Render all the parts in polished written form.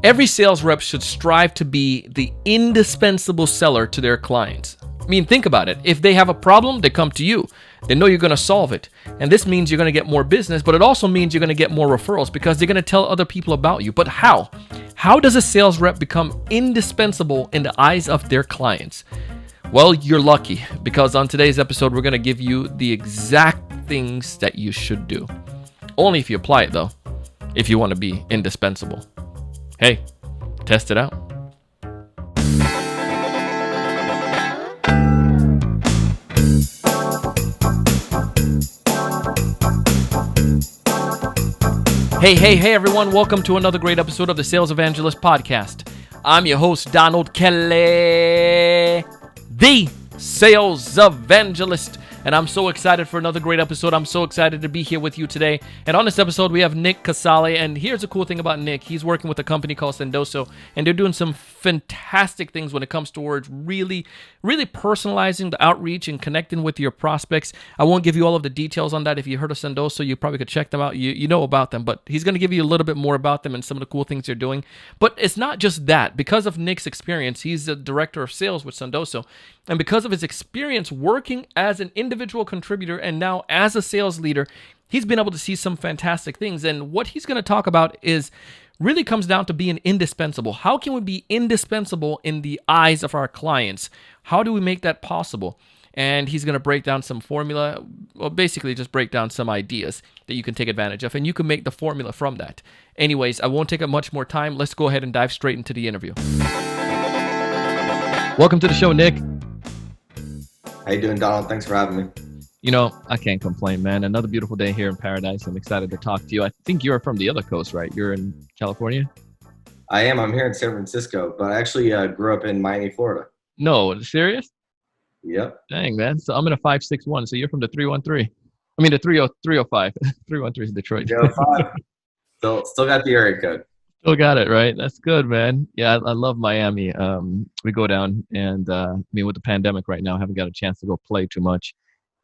Every sales rep should strive to be the indispensable seller to their clients. I mean, think about it. If they have a problem, they come to you. They know you're going to solve it. And this means you're going to get more business, but it also means you're going to get more referrals because they're going to tell other people about you. But how? How does a sales rep become indispensable in the eyes of their clients? Well, you're lucky because on today's episode, we're going to give you the exact things that you should do. Only if you apply it, though, if you want to be indispensable. Hey, test it out. Hey, everyone. Welcome to another great episode of the Sales Evangelist Podcast. I'm your host, Donald Kelly, the Sales Evangelist. And I'm so excited for another great episode. I'm so excited to be here with you today. And on this episode, we have Nick Casale. And here's the cool thing about Nick. He's working with a company called Sendoso. And they're doing some fantastic things when it comes towards really personalizing the outreach and connecting with your prospects. I won't give you all of the details on that. If you heard of Sendoso, you probably could check them out. You know about them. But he's going to give you a little bit more about them and some of the cool things they're doing. But it's not just that. Because of Nick's experience, he's the director of sales with Sendoso. And because of his experience working as an individual contributor and now as a sales leader, he's been able to see some fantastic things. And what he's going to talk about is really comes down to being indispensable. How can we be indispensable in the eyes of our clients? How do we make that possible? And he's going to break down some formula, well, basically just break down some ideas that you can take advantage of, and you can make the formula from that. Anyways, I won't take up much more time. Let's go ahead and dive straight into the interview. Welcome to the show, Nick. How you doing, Donald? Thanks for having me. You know, I can't complain, man. Another beautiful day here in paradise. I'm excited to talk to you. I think you're from the other coast, right? You're in California? I am. I'm here in San Francisco, but I actually grew up in Miami, Florida. No, serious? Yep. Dang, man. So I'm in a 561. So you're from the 313. I mean, the 305. 313 is Detroit. 305. Still got the area code. Still got it, right? That's good, man. Yeah, I love Miami. We go down and, with the pandemic right now, I haven't got a chance to go play too much.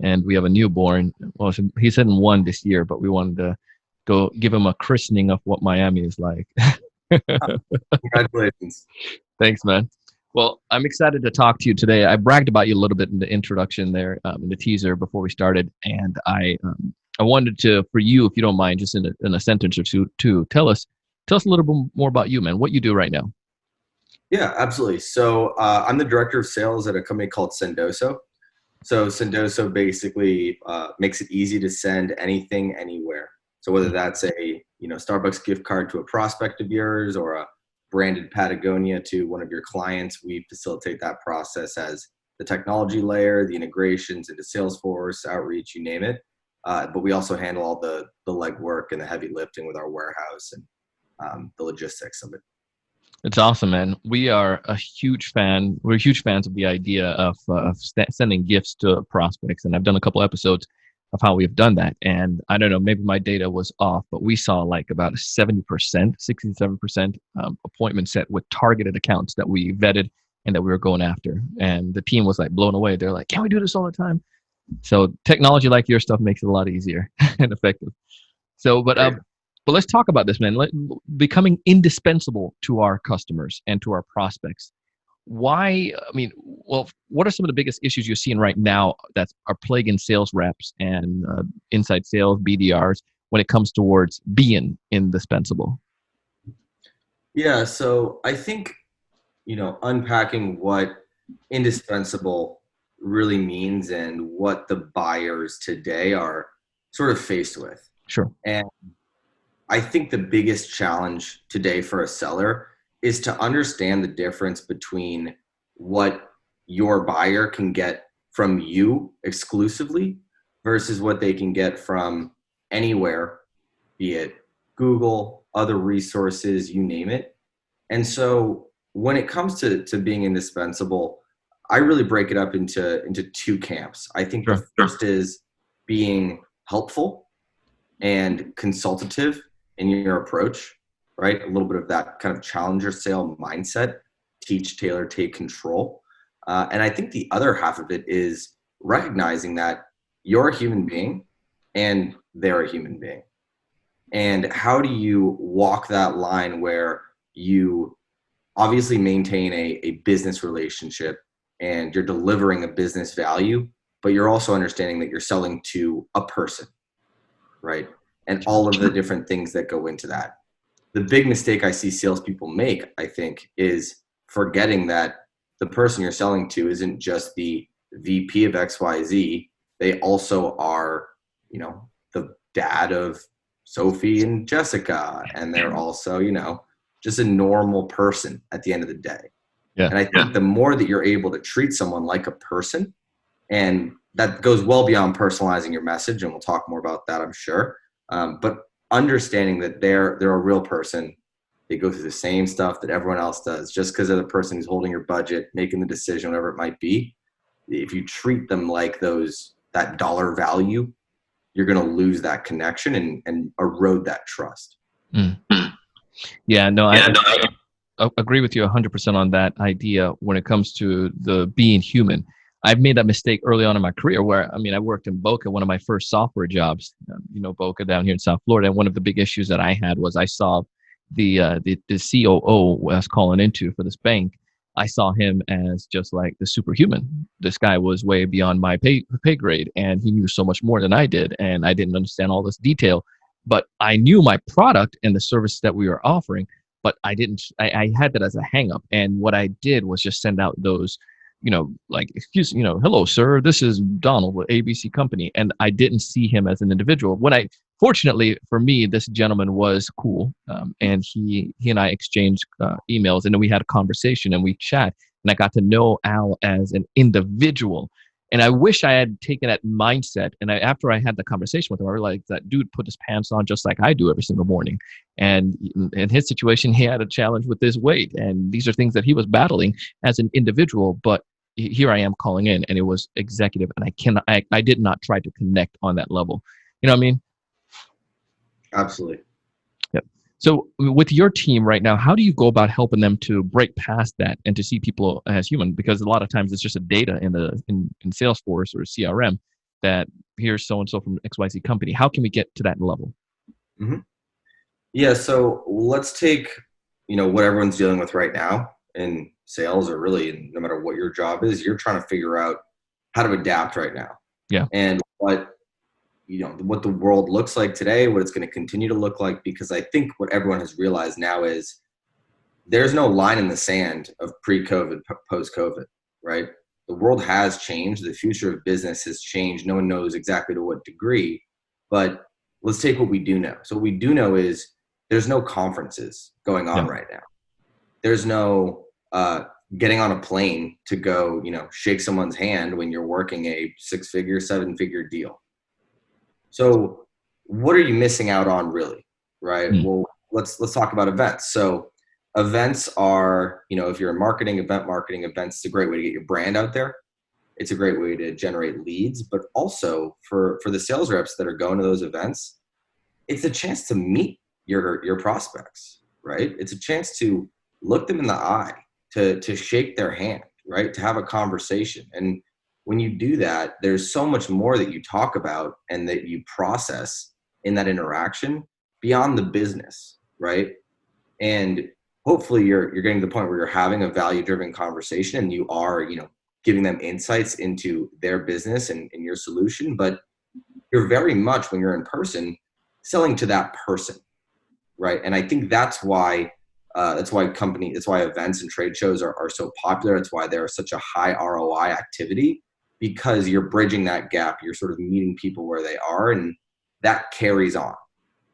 And we have a newborn. Well, he's hitting 1 this year, but we wanted to go give him a christening of what Miami is like. Congratulations. Thanks, man. Well, I'm excited to talk to you today. I bragged about you a little bit in the introduction there, in the teaser before we started. And I wanted to, for you, if you don't mind, just in a sentence or two, tell us a little bit more about you, man, what you do right now. Yeah, absolutely. So I'm the director of sales at a company called Sendoso. So Sendoso basically makes it easy to send anything, anywhere. So whether that's a Starbucks gift card to a prospect of yours or a branded Patagonia to one of your clients, we facilitate that process as the technology layer, the integrations into Salesforce, outreach, you name it. But we also handle all the legwork and the heavy lifting with our warehouse and the logistics of it. It's awesome, man. We are a huge fan. We're huge fans of the idea of sending gifts to prospects. And I've done a couple episodes of how we've done that. And I don't know, maybe my data was off, but we saw like about a 67% appointment set with targeted accounts that we vetted and that we were going after. And the team was like blown away. They're like, can we do this all the time? So technology like your stuff makes it a lot easier and effective. So, but let's talk about this, man. Becoming indispensable to our customers and to our prospects. Why? What are some of the biggest issues you're seeing right now that are plaguing sales reps and inside sales BDRs when it comes towards being indispensable? Yeah, so I think, unpacking what indispensable really means and what the buyers today are sort of faced with. Sure. And I think the biggest challenge today for a seller is to understand the difference between what your buyer can get from you exclusively versus what they can get from anywhere, be it Google, other resources, you name it. And so when it comes to being indispensable, I really break it up into two camps. I think the first is being helpful and consultative in your approach, right? A little bit of that kind of challenger sale mindset, teach, tailor, take control. And I think the other half of it is recognizing that you're a human being and they're a human being. And how do you walk that line where you obviously maintain a business relationship and you're delivering a business value, but you're also understanding that you're selling to a person, right? And all of the different things that go into that. The big mistake I see salespeople make, I think, is forgetting that the person you're selling to isn't just the VP of XYZ. They also are, the dad of Sophie and Jessica, and they're also, just a normal person at the end of the day. Yeah. And I think the more that you're able to treat someone like a person, and that goes well beyond personalizing your message, and we'll talk more about that, I'm sure. But understanding that they're a real person, they go through the same stuff that everyone else does. Just because they're the person who's holding your budget, making the decision, whatever it might be, if you treat them like that dollar value, you're going to lose that connection and erode that trust. Mm. Yeah, no, I agree with you 100% on that idea when it comes to the being human. I've made that mistake early on in my career where, I worked in Boca, one of my first software jobs, Boca down here in South Florida. And one of the big issues that I had was I saw the COO I was calling into for this bank. I saw him as just like the superhuman. This guy was way beyond my pay grade, and he knew so much more than I did. And I didn't understand all this detail, but I knew my product and the service that we were offering, but I had that as a hang up. And what I did was just send out those, excuse, hello, sir, this is Donald with ABC Company. And I didn't see him as an individual. Fortunately for me, this gentleman was cool. And he and I exchanged emails, and then we had a conversation and we chat, and I got to know Al as an individual. And I wish I had taken that mindset. And after I had the conversation with him, I realized that dude put his pants on just like I do every single morning. And in his situation, he had a challenge with his weight. And these are things that he was battling as an individual. But here I am calling in, and it was executive. And I did not try to connect on that level. You know what I mean? Absolutely. Yep. So with your team right now, how do you go about helping them to break past that and to see people as human? Because a lot of times it's just a data in Salesforce or CRM that here's so-and-so from XYZ company. How can we get to that level? Mm-hmm. Yeah. So let's take, what everyone's dealing with right now in sales, or really no matter what your job is, you're trying to figure out how to adapt right now. Yeah. And what the world looks like today, what it's going to continue to look like, because I think what everyone has realized now is there's no line in the sand of pre-COVID, post-COVID, right? The world has changed. The future of business has changed. No one knows exactly to what degree, but let's take what we do know. So what we do know is there's no conferences going on right now. There's no getting on a plane to go, shake someone's hand when you're working a 6-figure, 7-figure deal. So what are you missing out on, really, right? Well, let's talk about events. So events are, if you're in marketing, event marketing, events is a great way to get your brand out there. It's a great way to generate leads, but also for the sales reps that are going to those events, it's a chance to meet your prospects, right? It's a chance to look them in the eye, to shake their hand, right? To have a conversation. And when you do that, there's so much more that you talk about and that you process in that interaction beyond the business, right? And hopefully you're getting to the point where you're having a value-driven conversation and you are, giving them insights into their business and your solution. But you're very much, when you're in person, selling to that person, right? And I think that's why events and trade shows are so popular. It's why they're such a high ROI activity, because you're bridging that gap. You're sort of meeting people where they are, and that carries on.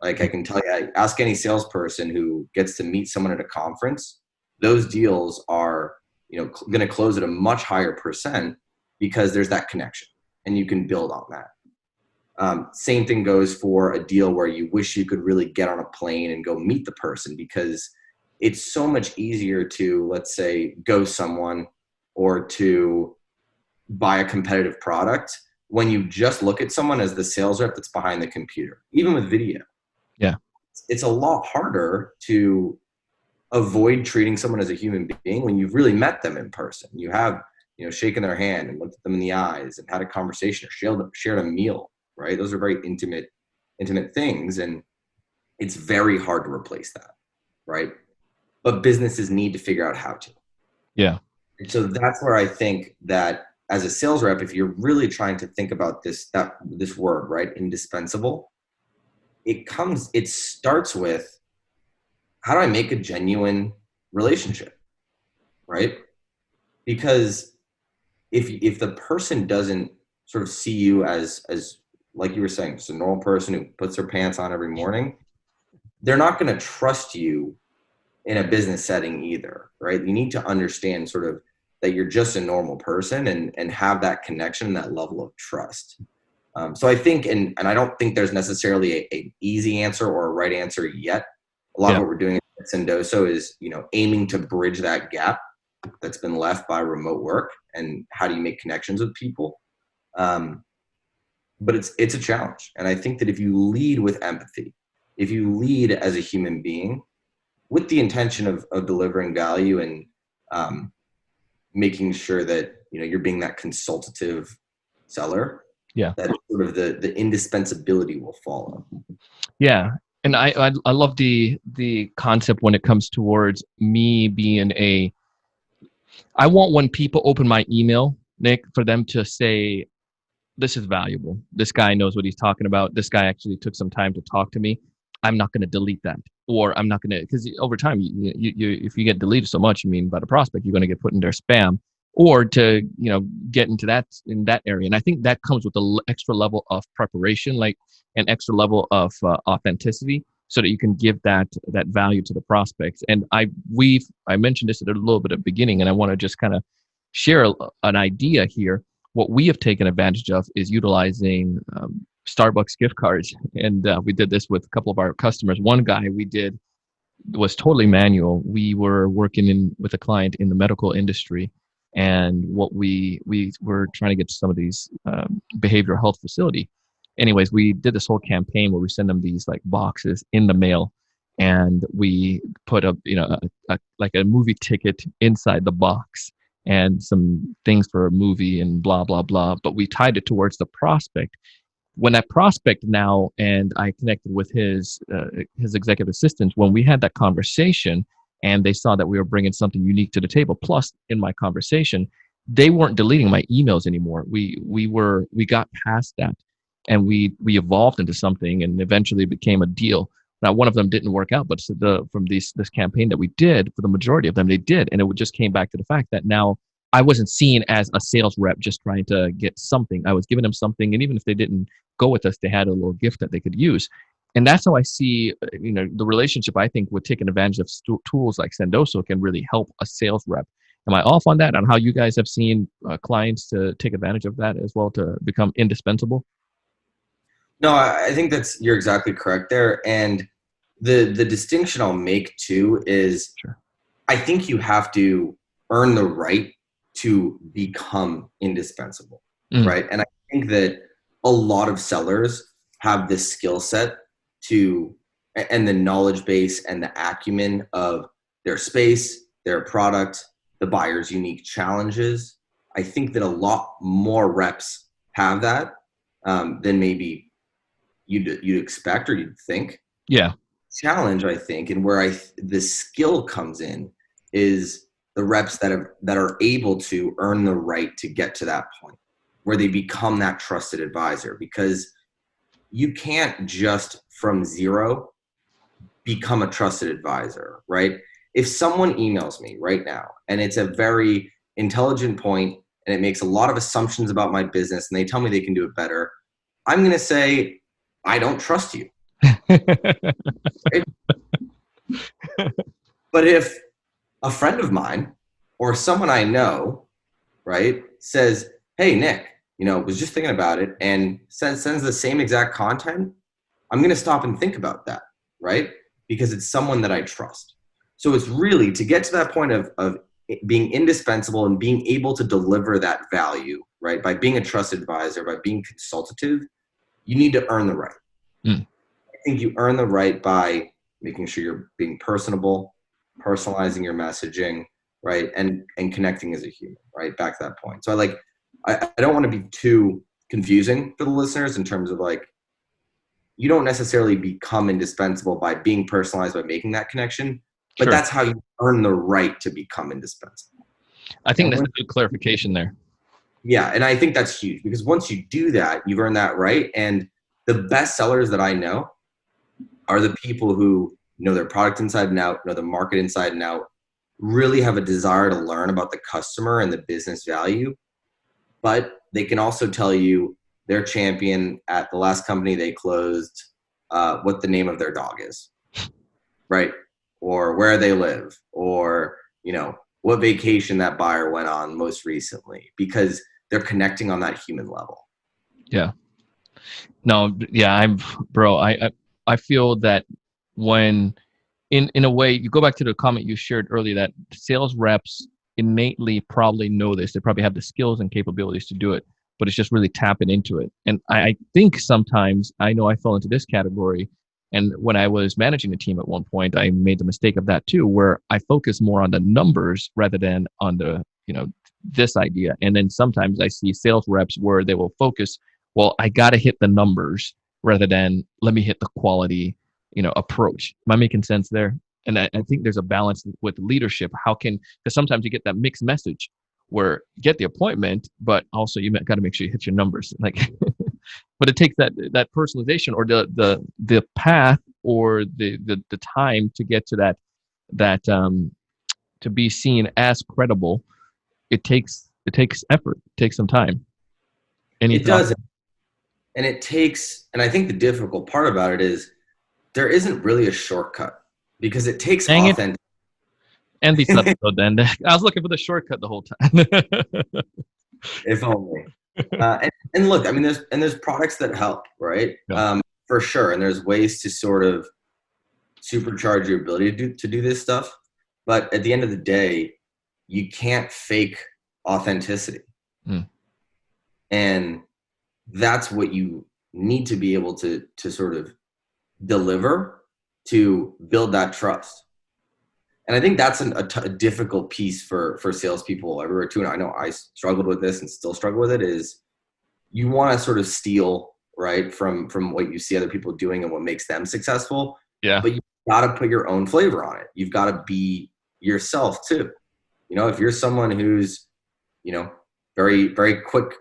Like I can tell you, ask any salesperson who gets to meet someone at a conference, those deals are, going to close at a much higher percent because there's that connection and you can build on that. Same thing goes for a deal where you wish you could really get on a plane and go meet the person, because it's so much easier to, let's say, ghost someone or to buy a competitive product when you just look at someone as the sales rep that's behind the computer, even with video. Yeah. It's a lot harder to avoid treating someone as a human being when you've really met them in person. You have, shaken their hand and looked at them in the eyes and had a conversation or shared a meal, right? Those are very intimate things. And it's very hard to replace that, right? but businesses need to figure out how to. Yeah. And so that's where I think that as a sales rep, if you're really trying to think about this word, right, indispensable, it starts with, how do I make a genuine relationship, right? Because if the person doesn't sort of see you as like you were saying, just a normal person who puts their pants on every morning, they're not going to trust you in a business setting either, right? You need to understand sort of that you're just a normal person and have that connection, that level of trust. So I think, and I don't think there's necessarily a easy answer or a right answer yet. A lot of what we're doing at Sendoso is, aiming to bridge that gap that's been left by remote work, and how do you make connections with people? But it's a challenge. And I think that if you lead with empathy, if you lead as a human being with the intention of delivering value and making sure that, you're being that consultative seller, that sort of the indispensability will follow. Yeah. And I love the concept when it comes towards me being I want, when people open my email, Nick, for them to say, this is valuable. This guy knows what he's talking about. This guy actually took some time to talk to me. I'm not going to delete that, or I'm not going to, because over time, you if you get deleted so much, by the prospect, you're going to get put in their spam, or to get into in that area. And I think that comes with an extra level of preparation, like an extra level of authenticity, so that you can give that value to the prospects. And I mentioned this at a little bit at the beginning, and I want to just kind of share an idea here. What we have taken advantage of is utilizing Starbucks gift cards. And we did this with a couple of our customers. One guy was totally manual. We were working with a client in the medical industry. And what we were trying to get to some of these behavioral health facility. Anyways, we did this whole campaign where we send them these like boxes in the mail. And we put like a movie ticket inside the box, and some things for a movie and blah, blah, blah. But we tied it towards the prospect. When that prospect now, and I connected with his executive assistant, when we had that conversation and they saw that we were bringing something unique to the table, plus in my conversation, they weren't deleting my emails anymore. We got past that, and we evolved into something, and eventually became a deal. Now, one of them didn't work out, but from this campaign that we did, for the majority of them, they did. And it just came back to the fact that now I wasn't seen as a sales rep just trying to get something. I was giving them something. And even if they didn't go with us, they had a little gift that they could use. And that's how I see, the relationship, I think, with taking advantage of tools like Sendoso can really help a sales rep. Am I off on that, on how you guys have seen clients to take advantage of that as well, to become indispensable? No, I think you're exactly correct there. And the distinction I'll make too is, Sure, I think you have to earn the right to become indispensable, right? And I think that a lot of sellers have this skill set and the knowledge base and the acumen of their space, their product, the buyer's unique challenges. I think that a lot more reps have that than maybe you'd expect or you'd think. Yeah. Challenge, I think, and where the skill comes in, is the reps that are able to earn the right to get to that point where they become that trusted advisor. Because you can't just from zero become a trusted advisor, right? If someone emails me right now and it's a very intelligent point and it makes a lot of assumptions about my business and they tell me they can do it better, I'm going to say, I don't trust you. Right? But if a friend of mine or someone I know, right, says, hey, Nick, was just thinking about it, and sends the same exact content, I'm going to stop and think about that, right? Because it's someone that I trust. So it's really to get to that point of being indispensable and being able to deliver that value, right? By being a trusted advisor, by being consultative, you need to earn the right. I think you earn the right by making sure you're being personable, personalizing your messaging, right? And connecting as a human, right? Back to that point. So I don't want to be too confusing for the listeners in terms of you don't necessarily become indispensable by being personalized, by making that connection, but That's how you earn the right to become indispensable. I think that's a good clarification there. Yeah, and I think that's huge, because once you do that, you've earned that right. And the best sellers that I know are the people who know their product inside and out, know the market inside and out, really have a desire to learn about the customer and the business value. But they can also tell you their champion at the last company they closed, what the name of their dog is, right? Or where they live, or, what vacation that buyer went on most recently, because they're connecting on that human level. Yeah. No, yeah, I feel that when in a way, you go back to the comment you shared earlier, that sales reps innately probably know this. They probably have the skills and capabilities to do it, but it's just really tapping into it. And I think sometimes, I know I fell into this category. And when I was managing a team at one point, I made the mistake of that too, where I focus more on the numbers rather than on the, this idea. And then sometimes I see sales reps where they will focus, well, I got to hit the numbers rather than let me hit the quality, approach. Am I making sense there? And I think there's a balance with leadership. Because sometimes you get that mixed message where you get the appointment, but also you got to make sure you hit your numbers. Like, but it takes that personalization, or the path, or the time to get to that to be seen as credible. It takes effort. It takes some time. It does. And I think the difficult part about it is there isn't really a shortcut, because it takes authenticity. And these episodes, then I was looking for the shortcut the whole time. If only. And look, I mean, there's products that help, right? Yeah. For sure. And there's ways to sort of supercharge your ability to do this stuff. But at the end of the day, you can't fake authenticity. And that's what you need to be able to sort of deliver to build that trust. And I think that's a difficult piece for salespeople everywhere too. And I know I struggled with this and still struggle with it, is you want to sort of steal, right, from what you see other people doing and what makes them successful. Yeah. But you got to put your own flavor on it. You've got to be yourself too. If you're someone who's, very, very quick,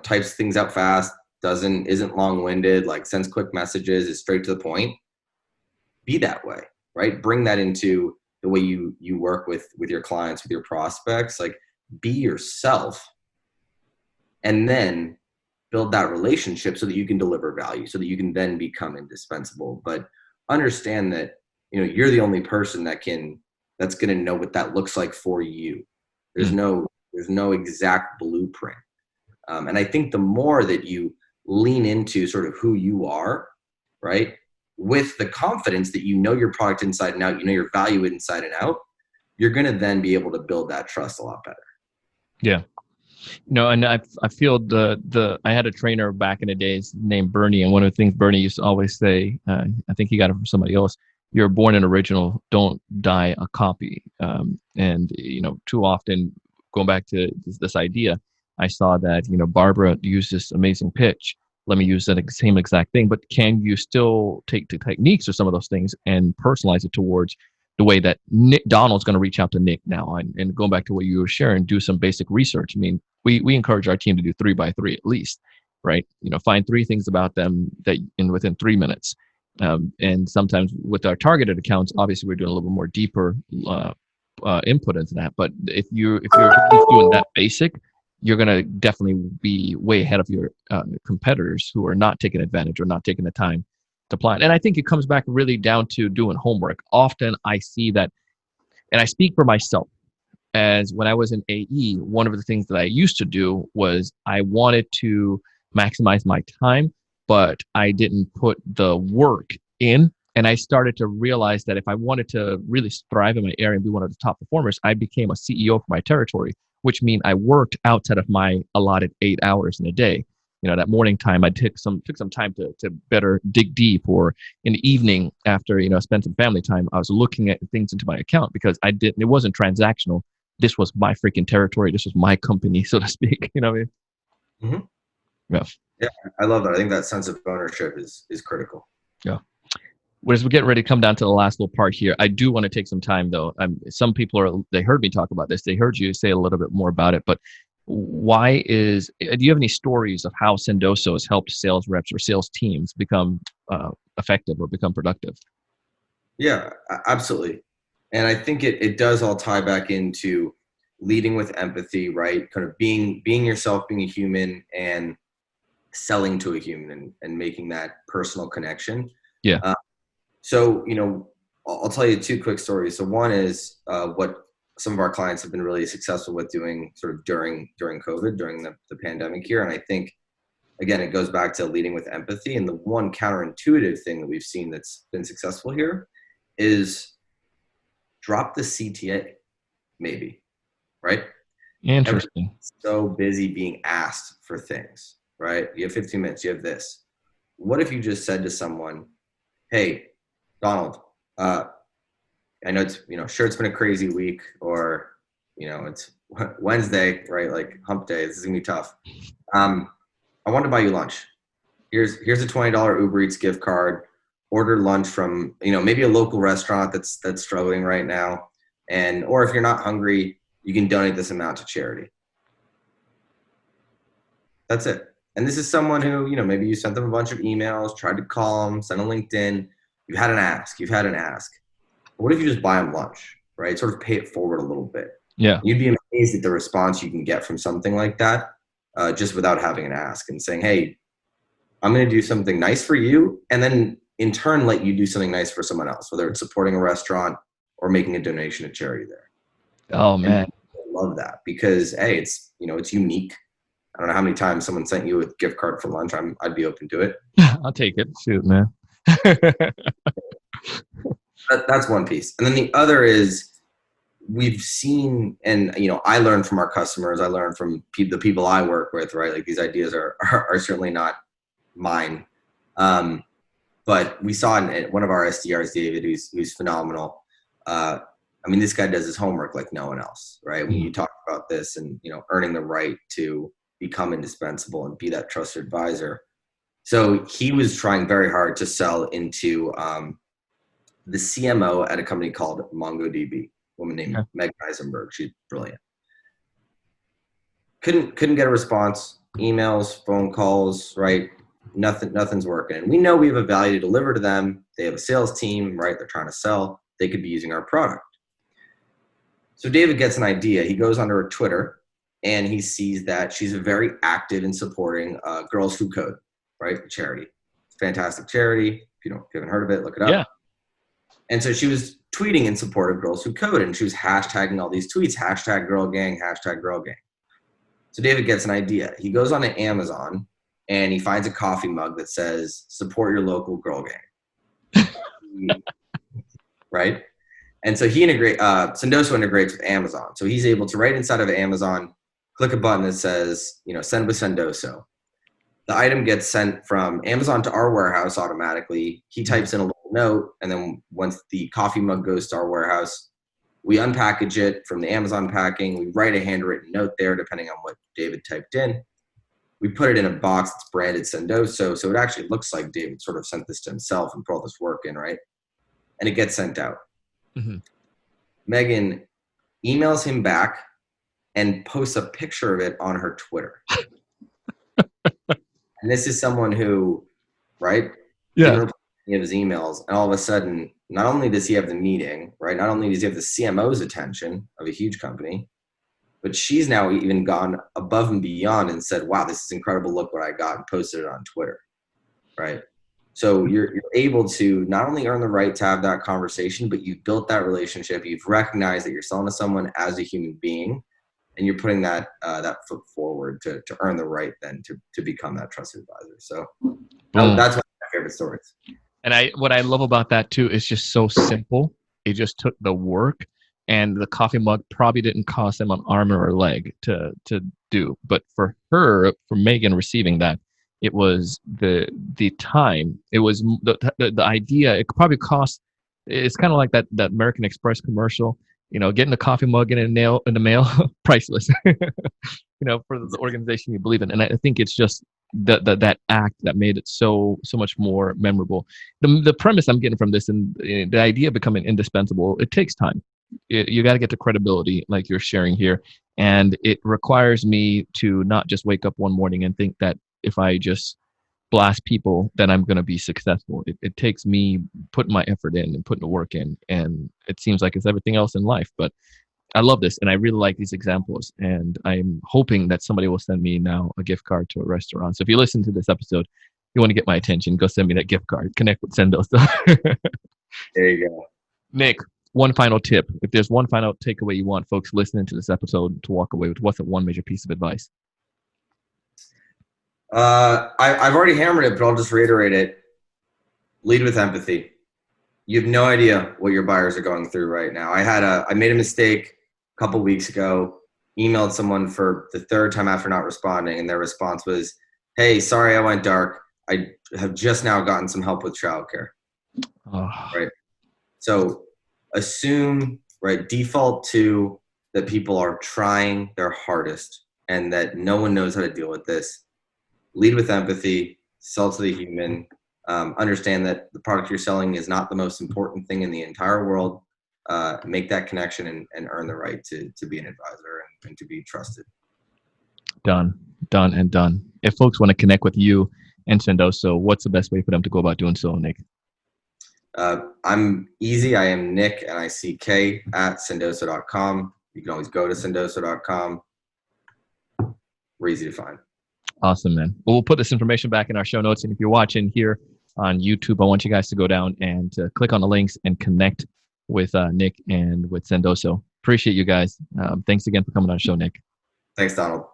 types things out fast, isn't long-winded, like sends quick messages, is straight to the point, be that way, right? Bring that into the way you work with your clients, with your prospects. Like, be yourself, and then build that relationship so that you can deliver value, so that you can then become indispensable. But understand that, you're the only person that's going to know what that looks like for you. There's no exact blueprint. And I think the more that you lean into sort of who you are, right, with the confidence that you know your product inside and out, your value inside and out, you're going to then be able to build that trust a lot better. Yeah. And I feel I had a trainer back in the days named Bernie, and one of the things Bernie used to always say, I think he got it from somebody else, you're born an original, don't die a copy. And too often, going back to this idea, I saw that, Barbara used this amazing pitch. Let me use that same exact thing, but can you still take the techniques or some of those things and personalize it towards the way that Donald's going to reach out to Nick now? And going back to what you were sharing, do some basic research. I mean, we encourage our team to do 3x3 at least, right? Find 3 things about them that within 3 minutes. And sometimes with our targeted accounts, obviously we're doing a little bit more deeper input into that. But if you're doing that basic, you're going to definitely be way ahead of your competitors who are not taking advantage or not taking the time to plan. And I think it comes back really down to doing homework. Often I see that, and I speak for myself, as when I was in AE, one of the things that I used to do was I wanted to maximize my time, but I didn't put the work in. And I started to realize that if I wanted to really thrive in my area and be one of the top performers, I became a CEO for my territory, which means I worked outside of my allotted 8 hours in a day. That morning time, I took some time to better dig deep, or in the evening after, spent some family time, I was looking at things into my account, because it wasn't transactional. This was my freaking territory. This was my company, so to speak. You know what I mean? Mm-hmm. Yeah, I love that. I think that sense of ownership is critical. Yeah. as we're getting ready to come down to the last little part here, I do want to take some time though. Some people they heard me talk about this. They heard you say a little bit more about it, but do you have any stories of how Sendoso has helped sales reps or sales teams become effective or become productive? Yeah, absolutely. And I think it does all tie back into leading with empathy, right? Kind of being yourself, being a human, and selling to a human, and making that personal connection. Yeah. So, I'll tell you two quick stories. So one is what some of our clients have been really successful with doing sort of during COVID, during the pandemic here. And I think, again, it goes back to leading with empathy. And the one counterintuitive thing that we've seen that's been successful here is drop the CTA, maybe, right? Interesting. Everyone's so busy being asked for things, right? You have 15 minutes, you have this. What if you just said to someone, hey, Donald, I know it's, sure, it's been a crazy week, or, it's Wednesday, right? Like hump day. This is gonna be tough. I want to buy you lunch. Here's a $20 Uber Eats gift card. Order lunch from, maybe a local restaurant that's struggling right now. Or if you're not hungry, you can donate this amount to charity. That's it. And this is someone who, maybe you sent them a bunch of emails, tried to call them, sent a LinkedIn. You've had an ask. What if you just buy them lunch, right? Sort of pay it forward a little bit. Yeah. You'd be amazed at the response you can get from something like that, just without having an ask, and saying, hey, I'm going to do something nice for you. And then in turn, let you do something nice for someone else, whether it's supporting a restaurant or making a donation to charity there. Oh, man. I love that because, hey, it's, it's unique. I don't know how many times someone sent you a gift card for lunch. I'd be open to it. I'll take it. Shoot, man. That's one piece. And then the other is we've seen, and, I learned from our customers. I learned from the people I work with, right? Like these ideas are certainly not mine. But we saw in one of our SDRs, David, who's phenomenal. This guy does his homework like no one else, right? When you talk about this and, earning the right to become indispensable and be that trusted advisor. So he was trying very hard to sell into the CMO at a company called MongoDB, a woman named Meg Eisenberg. She's brilliant. Couldn't get a response, emails, phone calls, right? Nothing's working. And we know we have a value to deliver to them. They have a sales team, right? They're trying to sell. They could be using our product. So David gets an idea. He goes onto her Twitter and he sees that she's very active in supporting Girls Who Code, right? The charity. Fantastic charity. If you haven't heard of it, look it up. Yeah. And so she was tweeting in support of Girls Who Code, and she was hashtagging all these tweets, hashtag girl gang, hashtag girl gang. So David gets an idea. He goes on to Amazon and he finds a coffee mug that says, support your local girl gang. Right? And so Sendoso integrates with Amazon. So he's able to, right inside of Amazon, click a button that says, send with Sendoso. The item gets sent from Amazon to our warehouse automatically. He types in a little note, and then once the coffee mug goes to our warehouse, we unpackage it from the Amazon packing. We write a handwritten note there, depending on what David typed in. We put it in a box that's branded Sendoso, so it actually looks like David sort of sent this to himself and put all this work in, right? And it gets sent out. Mm-hmm. Megan emails him back and posts a picture of it on her Twitter. And this is someone who, right? Yeah. He has his emails, and all of a sudden, not only does he have the meeting, right? Not only does he have the CMO's attention of a huge company, but she's now even gone above and beyond and said, wow, this is incredible. Look what I got, and posted it on Twitter, right? So you're able to not only earn the right to have that conversation, but you've built that relationship. You've recognized that you're selling to someone as a human being, and you're putting that foot forward to earn the right then to become that trusted advisor. So that's one of my favorite stories. And what I love about that too is just so simple. It just took the work, and the coffee mug probably didn't cost them an arm or a leg to do. But for Megan receiving that, it was the time. It was the idea. It could probably cost. It's kind of like that American Express commercial. Getting a coffee mug in the mail, priceless. For the organization you believe in. And I think it's just that act that made it so much more memorable. The premise I'm getting from this, and the idea of becoming indispensable, it takes time. You got to get the credibility like you're sharing here, and it requires me to not just wake up one morning and think that if I just blast people then I'm going to be successful. It takes me putting my effort in and putting the work in, and it seems like it's everything else in life. But I love this, and I really like these examples, and I'm hoping that somebody will send me now a gift card to a restaurant. So if you listen to this episode, you want to get my attention, go send me that gift card. Connect with Sendoso. There you go. Nick, one final tip. If there's one final takeaway you want folks listening to this episode to walk away with, what's that one major piece of advice? I've already hammered it, but I'll just reiterate it. Lead with empathy. You have no idea what your buyers are going through right now. I made a mistake a couple weeks ago, emailed someone for the third time after not responding, and their response was, "Hey, sorry I went dark. I have just now gotten some help with childcare." Oh. Right. So assume, right, default to that people are trying their hardest and that no one knows how to deal with this. Lead with empathy, sell to the human, understand that the product you're selling is not the most important thing in the entire world. Make that connection and earn the right to be an advisor and to be trusted. Done. If folks want to connect with you and Sendoso, what's the best way for them to go about doing so, Nick? I'm easy. I am Nick, N-I-C-K, at sendoso.com. You can always go to sendoso.com. We're easy to find. Awesome, man. Well, we'll put this information back in our show notes. And if you're watching here on YouTube, I want you guys to go down and click on the links and connect with Nick and with Sendoso. Appreciate you guys. Thanks again for coming on the show, Nick. Thanks, Donald.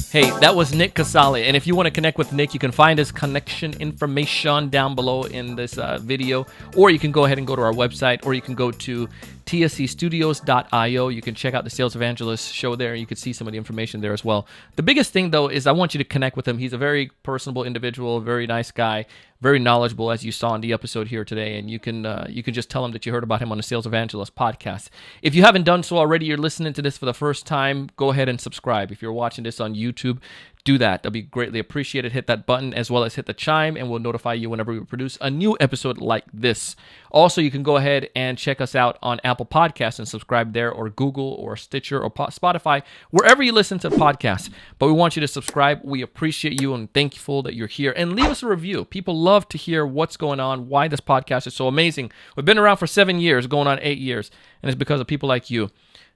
Hey, that was Nick Casale. And if you want to connect with Nick, you can find his connection information down below in this video, or you can go ahead and go to our website, or you can go to TSEstudios.io. You can check out the Sales Evangelist show there. You can see some of the information there as well. The biggest thing, though, is I want you to connect with him. He's a very personable individual, very nice guy, very knowledgeable, as you saw in the episode here today. And you can just tell him that you heard about him on the Sales Evangelist podcast. If you haven't done so already, you're listening to this for the first time, go ahead and subscribe. If you're watching this on YouTube, do that. That'll be greatly appreciated. Hit that button as well as hit the chime, and we'll notify you whenever we produce a new episode like this. Also, you can go ahead and check us out on Apple Podcasts and subscribe there, or Google or Stitcher or Spotify, wherever you listen to podcasts. But we want you to subscribe. We appreciate you and thankful that you're here. And leave us a review. People love to hear what's going on, why this podcast is so amazing. We've been around for 7 years, going on 8 years, and it's because of people like you.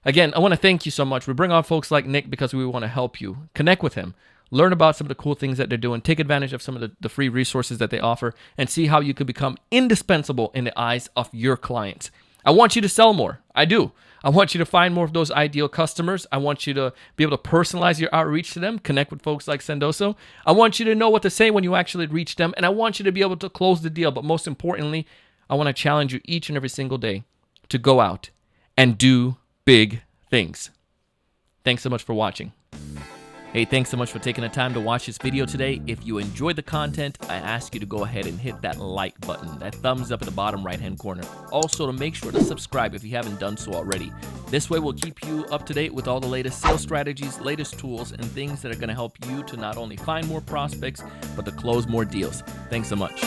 Again, I want to thank you so much. We bring on folks like Nick because we want to help you. Connect with him. Learn about some of the cool things that they're doing. Take advantage of some of the free resources that they offer, and see how you could become indispensable in the eyes of your clients. I want you to sell more. I do. I want you to find more of those ideal customers. I want you to be able to personalize your outreach to them, connect with folks like Sendoso. I want you to know what to say when you actually reach them, and I want you to be able to close the deal. But most importantly, I want to challenge you each and every single day to go out and do big things. Thanks so much for watching. Hey, thanks so much for taking the time to watch this video today. If you enjoyed the content, I ask you to go ahead and hit that like button, that thumbs up in the bottom right-hand corner. Also, to make sure to subscribe if you haven't done so already. This way, we'll keep you up to date with all the latest sales strategies, latest tools, and things that are going to help you to not only find more prospects, but to close more deals. Thanks so much.